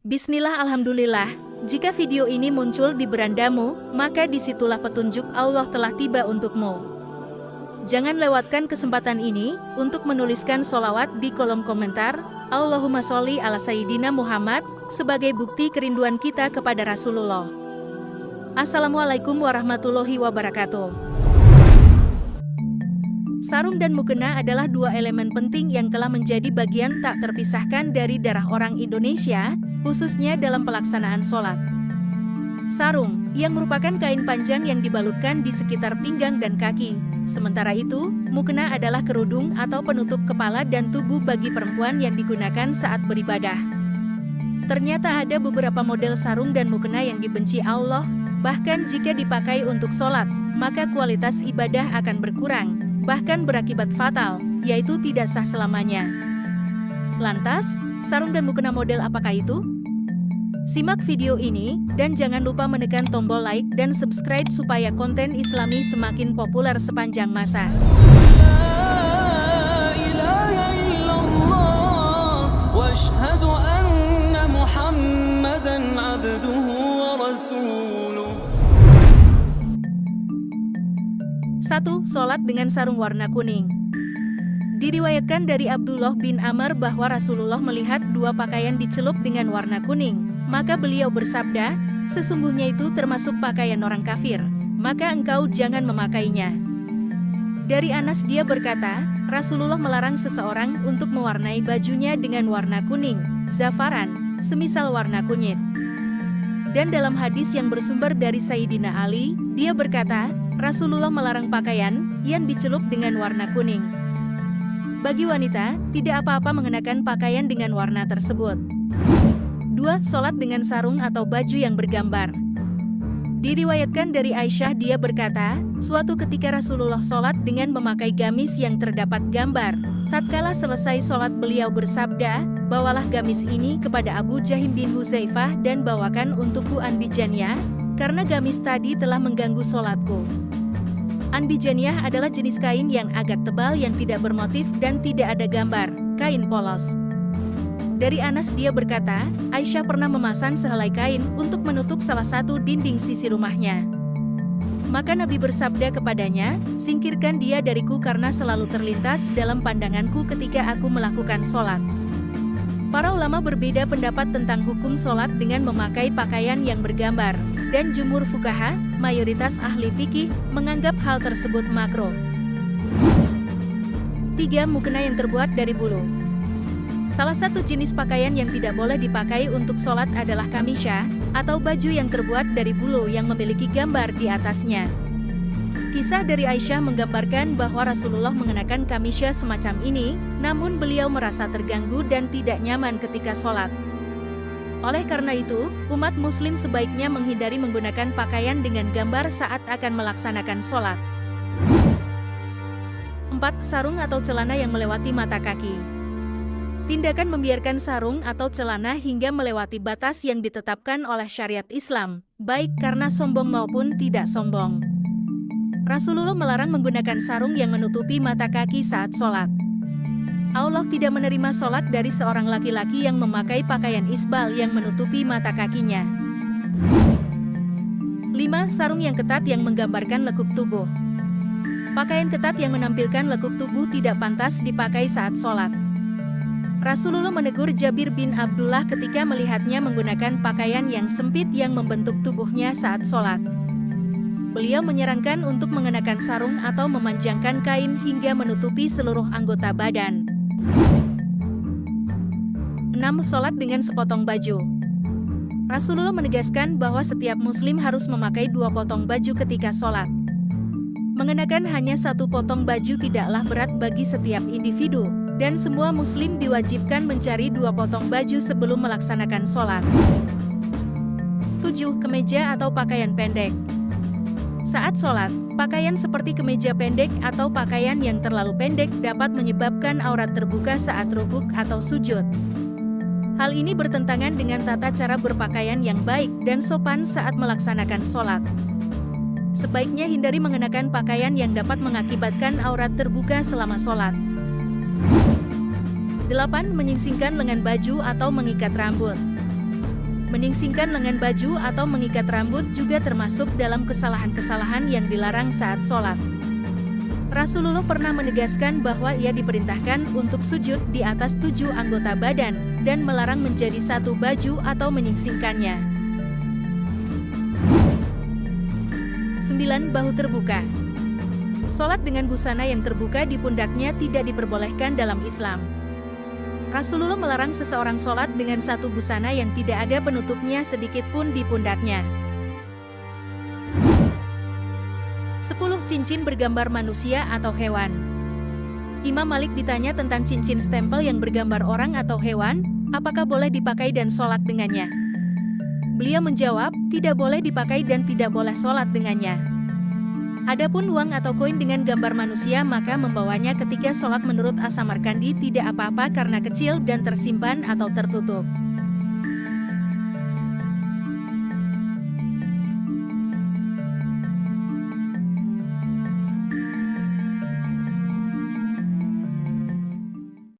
Bismillah, alhamdulillah. Jika video ini muncul di berandamu, maka disitulah petunjuk Allah telah tiba untukmu. Jangan lewatkan kesempatan ini untuk menuliskan sholawat di kolom komentar, Allahumma sholli ala Sayyidina Muhammad, sebagai bukti kerinduan kita kepada Rasulullah. Assalamualaikum warahmatullahi wabarakatuh. Sarung dan mukena adalah dua elemen penting yang telah menjadi bagian tak terpisahkan dari darah orang Indonesia, khususnya dalam pelaksanaan sholat. Sarung, yang merupakan kain panjang yang dibalutkan di sekitar pinggang dan kaki. Sementara itu, mukena adalah kerudung atau penutup kepala dan tubuh bagi perempuan yang digunakan saat beribadah. Ternyata ada beberapa model sarung dan mukena yang dibenci Allah, bahkan jika dipakai untuk sholat, maka kualitas ibadah akan berkurang, bahkan berakibat fatal, yaitu tidak sah selamanya. Lantas, sarung dan mukena model apakah itu? Simak video ini, dan jangan lupa menekan tombol like dan subscribe supaya konten Islami semakin populer sepanjang masa. Satu, sholat dengan sarung warna kuning. Diriwayatkan dari Abdullah bin Amr bahwa Rasulullah melihat dua pakaian dicelup dengan warna kuning. Maka beliau bersabda, sesungguhnya itu termasuk pakaian orang kafir, maka engkau jangan memakainya. Dari Anas dia berkata, Rasulullah melarang seseorang untuk mewarnai bajunya dengan warna kuning, zafaran, semisal warna kunyit. Dan dalam hadis yang bersumber dari Sayyidina Ali, dia berkata, Rasulullah melarang pakaian yang dicelup dengan warna kuning. Bagi wanita, tidak apa-apa mengenakan pakaian dengan warna tersebut. 2. Sholat dengan sarung atau baju yang bergambar. Diriwayatkan dari Aisyah dia berkata, suatu ketika Rasulullah sholat dengan memakai gamis yang terdapat gambar. Tatkala selesai sholat beliau bersabda, bawalah gamis ini kepada Abu Jahim bin Huzaifah dan bawakan untukku Anbijaniyah, karena gamis tadi telah mengganggu sholatku. Anbijaniyah adalah jenis kain yang agak tebal yang tidak bermotif dan tidak ada gambar, kain polos. Dari Anas dia berkata, Aisyah pernah memasang sehelai kain untuk menutup salah satu dinding sisi rumahnya. Maka Nabi bersabda kepadanya, singkirkan dia dariku karena selalu terlintas dalam pandanganku ketika aku melakukan sholat. Para ulama berbeda pendapat tentang hukum sholat dengan memakai pakaian yang bergambar, dan jumhur fuqaha, mayoritas ahli fikih, menganggap hal tersebut makruh. 3. Mukena yang terbuat dari bulu. Salah satu jenis pakaian yang tidak boleh dipakai untuk sholat adalah kamisya, atau baju yang terbuat dari bulu yang memiliki gambar di atasnya. Kisah dari Aisyah menggambarkan bahwa Rasulullah mengenakan kamisya semacam ini, namun beliau merasa terganggu dan tidak nyaman ketika sholat. Oleh karena itu, umat muslim sebaiknya menghindari menggunakan pakaian dengan gambar saat akan melaksanakan sholat. 4. Sarung atau celana yang melewati mata kaki. Tindakan membiarkan sarung atau celana hingga melewati batas yang ditetapkan oleh syariat Islam, baik karena sombong maupun tidak sombong. Rasulullah melarang menggunakan sarung yang menutupi mata kaki saat sholat. Allah tidak menerima sholat dari seorang laki-laki yang memakai pakaian isbal yang menutupi mata kakinya. 5. Sarung yang ketat yang menggambarkan lekuk tubuh. Pakaian ketat yang menampilkan lekuk tubuh tidak pantas dipakai saat sholat. Rasulullah menegur Jabir bin Abdullah ketika melihatnya menggunakan pakaian yang sempit yang membentuk tubuhnya saat sholat. Beliau menyarankan untuk mengenakan sarung atau memanjangkan kain hingga menutupi seluruh anggota badan. 6. Sholat dengan sepotong baju. Rasulullah menegaskan bahwa setiap muslim harus memakai 2 potong baju ketika sholat. Mengenakan hanya 1 potong baju tidaklah berat bagi setiap individu, dan semua muslim diwajibkan mencari 2 potong baju sebelum melaksanakan sholat. 7. Kemeja atau pakaian pendek. Saat sholat, pakaian seperti kemeja pendek atau pakaian yang terlalu pendek dapat menyebabkan aurat terbuka saat rukuk atau sujud. Hal ini bertentangan dengan tata cara berpakaian yang baik dan sopan saat melaksanakan sholat. Sebaiknya hindari mengenakan pakaian yang dapat mengakibatkan aurat terbuka selama sholat. 8. Menyingsingkan lengan baju atau mengikat rambut. Menyingsingkan lengan baju atau mengikat rambut juga termasuk dalam kesalahan-kesalahan yang dilarang saat sholat. Rasulullah pernah menegaskan bahwa ia diperintahkan untuk sujud di atas 7 anggota badan, dan melarang menjadi satu baju atau menyingsingkannya. 9. Bahu terbuka. Sholat dengan busana yang terbuka di pundaknya tidak diperbolehkan dalam Islam. Rasulullah melarang seseorang sholat dengan satu busana yang tidak ada penutupnya sedikit pun di pundaknya. 10. Cincin bergambar manusia atau hewan. Imam Malik ditanya tentang cincin stempel yang bergambar orang atau hewan, apakah boleh dipakai dan sholat dengannya? Beliau menjawab, tidak boleh dipakai dan tidak boleh sholat dengannya. Adapun uang atau koin dengan gambar manusia maka membawanya ketika sholat menurut As-Samarkandi tidak apa-apa karena kecil dan tersimpan atau tertutup.